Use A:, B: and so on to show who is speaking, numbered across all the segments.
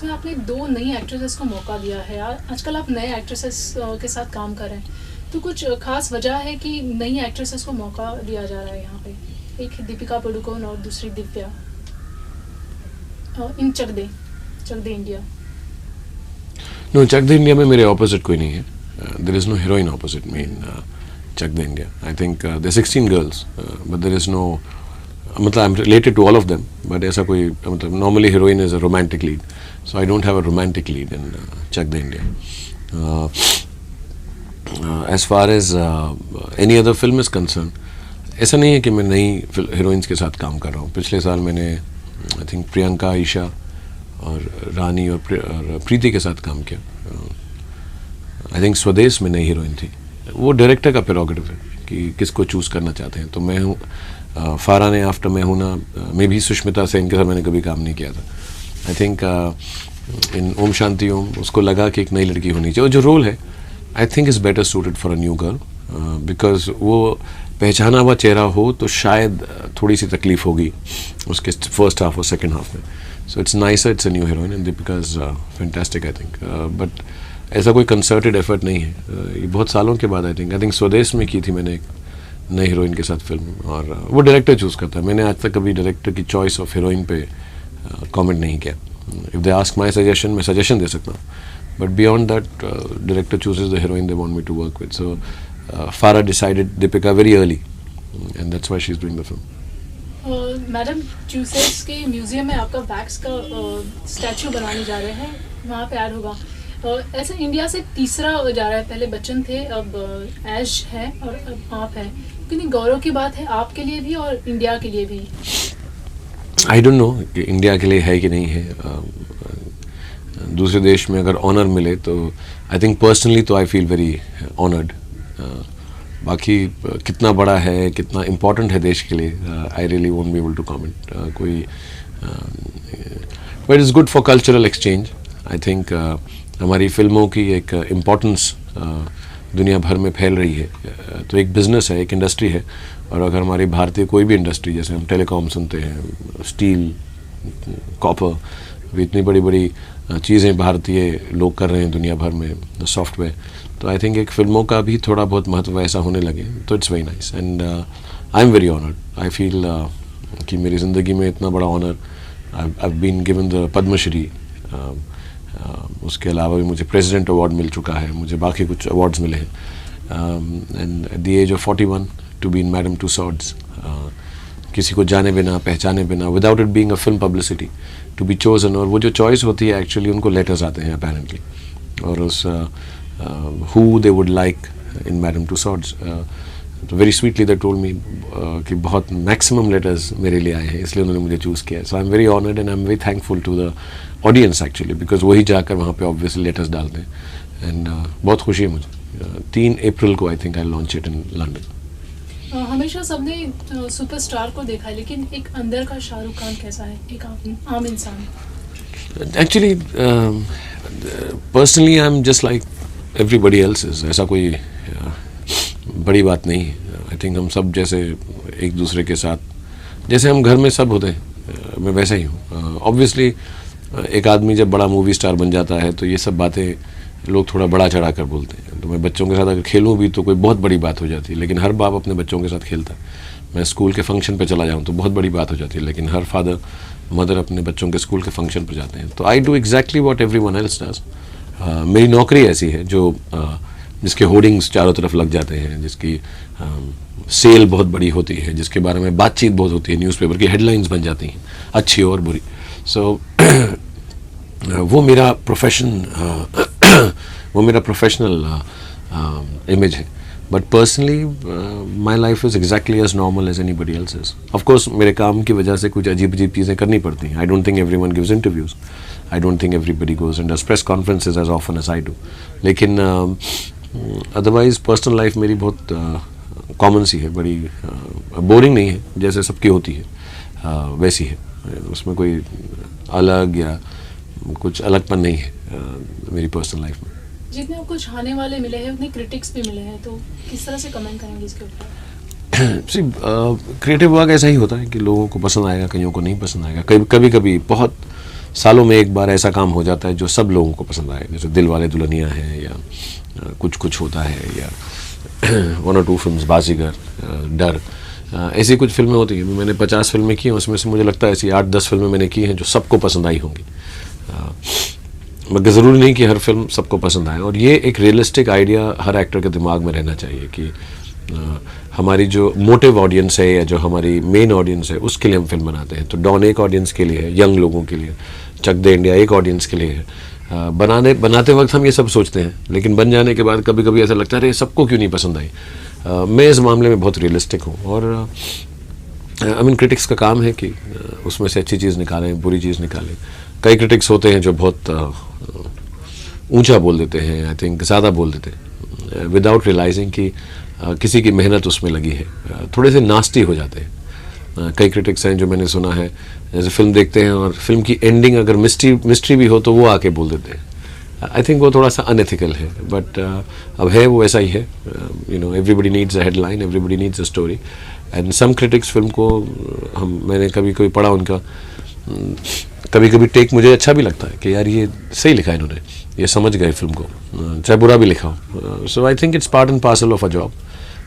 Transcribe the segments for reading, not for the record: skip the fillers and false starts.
A: उसमें आपने 2 नई एक्ट्रेसेस को मौका दिया है। आजकल आप नए एक्ट्रेसेस के साथ काम कर रहे हैं, तो कुछ खास वजह है कि नई एक्ट्रेसेस को मौका दिया जा रहा है यहाँ पे? एक दीपिका पादुकोण और दूसरी Divya in Chak De India.
B: No, Chak De India में मेरे ऑपोजिट कोई नहीं है. There is no heroine opposite me in Chak De India. I think there 16 girls but there is no, मतलब I am related to all of them, but ऐसा कोई, मतलब normally heroine is a romantic lead, so I don't have a romantic lead in Chak De India. As far as any other film is concern, ऐसा नहीं है कि मैं नई heroines के साथ काम कर रहा हूँ. पिछले साल मैंने आई थिंक प्रियंका, ईशा और रानी और प्रीति के साथ काम किया. आई थिंक स्वदेश में नई हीरोइन थी. वो डायरेक्टर का प्रेरोगेटिव है कि किसको चूज़ करना चाहते हैं. तो मैं हूँ, फारा ने आफ्टर मैं हूँ ना, मैं भी सुष्मिता सेन के साथ मैंने कभी काम नहीं किया था. I think in Om Shanti Om उसको लगा कि एक नई लड़की होनी चाहिए, और जो रोल है I think is better suited for a new girl, because वो पहचाना हुआ चेहरा हो तो शायद थोड़ी सी तकलीफ होगी उसके फर्स्ट हाफ और सेकेंड हाफ में. So it's nicer, it's a new heroine and Deepika is fantastic I think. But ऐसा कोई कंसर्टेड एफर्ट नहीं है. ये बहुत सालों के बाद आई थिंक स्वदेश में की थी मैंने एक नई हीरोइन के साथ फिल्म, और वो डायरेक्टर चूज़ करता है. मैंने आज तक कभी डायरेक्टर की चॉइस ऑफ हीरोइन पे कमेंट नहीं किया. If they ask my suggestion, मैं सजेशन दे सकता हूँ, but beyond that director chooses the heroine they want me to work with. So Farah decided Deepika very early and that's why she is doing the film.
A: Madame, Tussauds के museum में आपका wax का statue बनाने जा रहे हैं, वहाँ पे ऐड होगा. ऐसा इंडिया से तीसरा जा रहा है. पहले बच्चन थे, अब ऐश है और अब आप हैं. कितनी गौरव की बात है आपके लिए भी और इंडिया के लिए भी.
B: आई डोंट नो कि इंडिया के लिए है कि नहीं है. दूसरे देश में अगर ऑनर मिले तो आई थिंक पर्सनली तो आई फील वेरी ऑनर्ड. बाकी कितना बड़ा है, कितना इम्पोर्टेंट है देश के लिए, I really won't be able to comment. कोई but it's good for cultural exchange. I think हमारी फिल्मों की एक इम्पोर्टेंस दुनिया भर में फैल रही है. तो एक बिज़नेस है, एक इंडस्ट्री है, और अगर हमारी भारतीय कोई भी इंडस्ट्री, जैसे हम टेलीकॉम सुनते हैं, स्टील, कॉपर, इतनी बड़ी बड़ी चीज़ें भारतीय लोग कर रहे हैं दुनिया भर में, सॉफ्टवेयर, तो आई थिंक एक फिल्मों का भी थोड़ा बहुत महत्व ऐसा होने लगे तो it's very nice and I am very honoured. I feel कि मेरी ज़िंदगी में इतना बड़ा honour, I been given the Padmashri, उसके अलावा भी मुझे प्रेसिडेंट अवार्ड मिल चुका है, मुझे बाकी कुछ अवार्ड्स मिले हैं. And at the age of 41 to be in Madame Tussauds, किसी को जाने बिना, पहचाने बिना, without it being a film publicity, to be chosen. और वो जो चॉइस होती है एक्चुअली उनको लेटर्स आते हैं अपेरेंटली, और उस who they would like in Madame Tussauds, तो very sweetly they told me कि बहुत मैक्सिमम लेटर्स मेरे लिए आए हैं, इसलिए उन्होंने मुझे चूज़ किया. So I am very honoured and I am very thankful to the audience actually, because वही जाकर वहाँ पे ऑब्वियसली लेटर्स डालते हैं. एंड बहुत खुशी है मुझे. 3 अप्रैल को I think I launch it in London.
A: हमेशा सबने सुपरस्टार को देखा है, लेकिन एक अंदर का शाहरुख खान कैसा है, एक आम इंसान?
B: Actually personally I am just like everybody else is. ऐसा कोई बड़ी बात नहीं है. आई थिंक हम सब जैसे एक दूसरे के साथ, जैसे हम घर में सब होते हैं, मैं वैसा ही हूँ. ऑब्वियसली एक आदमी जब बड़ा मूवी स्टार बन जाता है तो ये सब बातें लोग थोड़ा बड़ा चढ़ा कर बोलते हैं. तो मैं बच्चों के साथ अगर खेलूँ भी तो कोई बहुत बड़ी बात हो जाती है, लेकिन हर बाप अपने बच्चों के साथ खेलता है. मैं स्कूल के फंक्शन पे चला जाऊँ तो बहुत बड़ी बात हो जाती है, लेकिन हर फादर मदर अपने बच्चों के स्कूल के फंक्शन पर जाते हैं. तो I do exactly what everyone else does. मेरी नौकरी ऐसी है जो जिसके होर्डिंग्स चारों तरफ लग जाते हैं, जिसकी सेल बहुत बड़ी होती है, जिसके बारे में बातचीत बहुत होती है, न्यूज़पेपर की हेडलाइंस बन जाती हैं, अच्छी और बुरी. सो वो मेरा प्रोफेशनल इमेज है. But personally my life is exactly as normal as anybody else is. Of course मेरे काम की वजह से कुछ अजीब अजीब चीज़ें करनी पड़ती हैं. I don't think everyone gives interviews. I don't think everybody goes and does press conferences as often as I do. लेकिन अदरवाइज पर्सनल लाइफ मेरी बहुत कॉमन सी है, बड़ी बोरिंग नहीं है, जैसे सबकी होती है वैसी है. उसमें कोई अलग या कुछ अलगपन नहीं है मेरी पर्सनल लाइफ में.
A: जितने आपको चाहने वाले मिले हैं उतने क्रिटिक्स भी मिले हैं, तो किस तरह से कमेंट करेंगे इसके ऊपर?
B: क्रिएटिव वर्क ऐसा ही होता है कि लोगों को पसंद आएगा, कईयों को नहीं पसंद आएगा. कभी कभी बहुत सालों में एक बार ऐसा काम हो जाता है जो सब लोगों को पसंद आए, जैसे दिल वाले दुल्हनिया है या कुछ कुछ होता है या 1 or 2 फिल्म्स, बाजीगर, डर, ऐसी कुछ फिल्में होती हैं। मैंने 50 फिल्में की हैं, उसमें से मुझे लगता है ऐसी 8-10 फिल्में मैंने की हैं जो सबको पसंद आई होंगी। मगर ज़रूरी नहीं कि हर फिल्म सबको पसंद आए, और ये एक रियलिस्टिक आइडिया हर एक्टर के दिमाग में रहना चाहिए कि हमारी जो मोटिव ऑडियंस है या जो हमारी मेन ऑडियंस है उसके लिए हम फिल्म बनाते हैं। तो डॉन एक ऑडियंस के लिए है, यंग लोगों के लिए, चक दे इंडिया एक ऑडियंस के लिए है। बनाते वक्त हम ये सब सोचते हैं, लेकिन बन जाने के बाद कभी कभी ऐसा लगता है अरे सबको क्यों नहीं पसंद आई। मैं इस मामले में बहुत रियलिस्टिक हूँ, और आई मीन क्रिटिक्स का काम है कि उसमें से अच्छी चीज़ निकालें, बुरी चीज़ निकालें। कई क्रिटिक्स होते हैं जो बहुत ऊंचा बोल देते हैं, आई थिंक ज़्यादा बोल देते हैं, विदाउट रियलाइजिंग कि किसी की मेहनत उसमें लगी है। थोड़े से नास्टी हो जाते हैं। कई क्रिटिक्स हैं जो मैंने सुना है, जैसे फिल्म देखते हैं और फिल्म की एंडिंग अगर मिस्ट्री भी हो तो वो आके बोल देते हैं। आई थिंक वो थोड़ा सा अनएथिकल है, बट अब है वो ऐसा ही है। Everybody needs a headline, everybody needs a story, and some critics film को मैंने कभी पढ़ा उनका, कभी टेक मुझे अच्छा भी लगता है कि यार ये सही लिखा है इन्होंने, ये समझ गए फिल्म को, चाहे बुरा भी लिखा हो। So I think it's part and parcel of a job.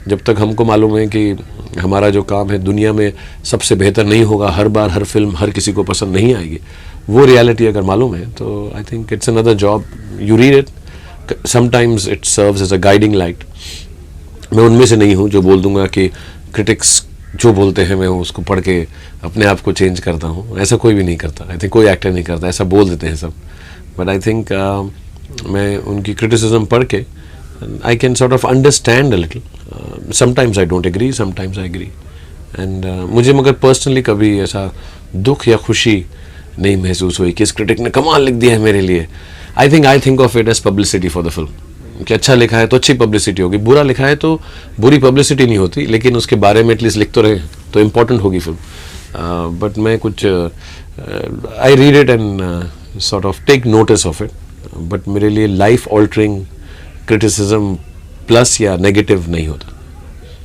B: जब तक हमको मालूम है कि हमारा जो काम है दुनिया में सबसे बेहतर नहीं होगा, हर बार हर फिल्म हर किसी को पसंद नहीं आएगी, वो रियलिटी अगर मालूम है तो I think it's another job. You read it, sometimes it serves as a guiding light. मैं उनमें से नहीं हूँ जो बोल दूंगा कि क्रिटिक्स जो बोलते हैं मैं उसको पढ़ के अपने आप को चेंज करता हूँ, ऐसा कोई भी नहीं करता। आई थिंक कोई एक्टर नहीं करता, ऐसा बोल देते हैं सब, बट आई थिंक मैं उनकी क्रिटिसिज्म पढ़ के I can sort of understand a little. Sometimes I don't agree, sometimes I agree. And मुझे मगर पर्सनली कभी ऐसा दुख या खुशी नहीं महसूस हुई कि इस क्रिटिक ने कमाल लिख दिया है मेरे लिए। I think of it as publicity for the film. कि अच्छा लिखा है तो अच्छी पब्लिसिटी होगी, बुरा लिखा है तो बुरी पब्लिसिटी नहीं होती, लेकिन उसके बारे में एटलीस्ट लिख तो रहे तो इम्पोर्टेंट होगी फिल्म। बट मैं कुछ I read it and sort of take notice of it, but मेरे लिए लाइफ ऑल्टरिंग क्रिटिसिज्म प्लस या नेगेटिव नहीं होता।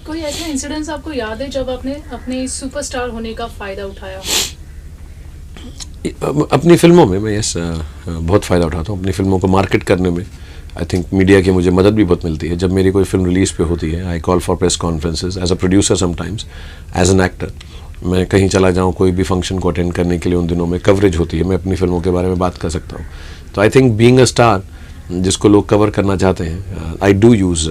A: कोई ऐसा इंसिडेंस आपको याद है जब आपने अपने सुपरस्टार होने का फ़ायदा उठाया?
B: अपनी फिल्मों में मैं बहुत फ़ायदा उठाता हूँ। अपनी फिल्मों को मार्केट करने में आई थिंक मीडिया की मुझे मदद भी बहुत मिलती है। जब मेरी कोई फिल्म रिलीज़ पे होती है, I call for press conferences as a producer, sometimes as an actor. मैं कहीं चला जाऊँ, कोई भी फंक्शन को अटेंड करने के लिए उन दिनों में कवरेज होती है, मैं अपनी फिल्मों के बारे में बात कर सकता हूँ। तो I think being a star जिसको लोग कवर करना चाहते हैं, I do use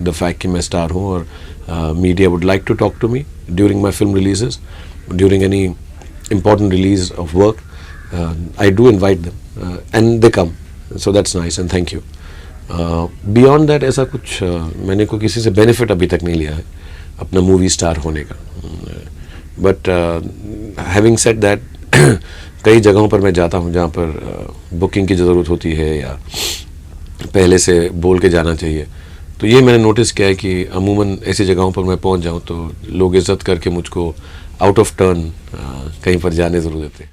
B: the fact कि मैं स्टार हूँ, और media would like to talk to me during my film releases, during any important release of work. I do invite them and they come, so that's nice and thank you. Beyond that ऐसा कुछ मैंने कोई किसी से benefit अभी तक नहीं लिया है अपना मूवी स्टार होने का, बट हैविंग सेड दैट कई जगहों पर मैं जाता हूँ जहाँ पर बुकिंग की ज़रूरत होती है या पहले से बोल के जाना चाहिए। तो ये मैंने नोटिस किया है कि अमूमन ऐसी जगहों पर मैं पहुँच जाऊँ तो लोग इज़्ज़त करके मुझको आउट ऑफ टर्न कहीं पर जाने ज़रूर देते हैं।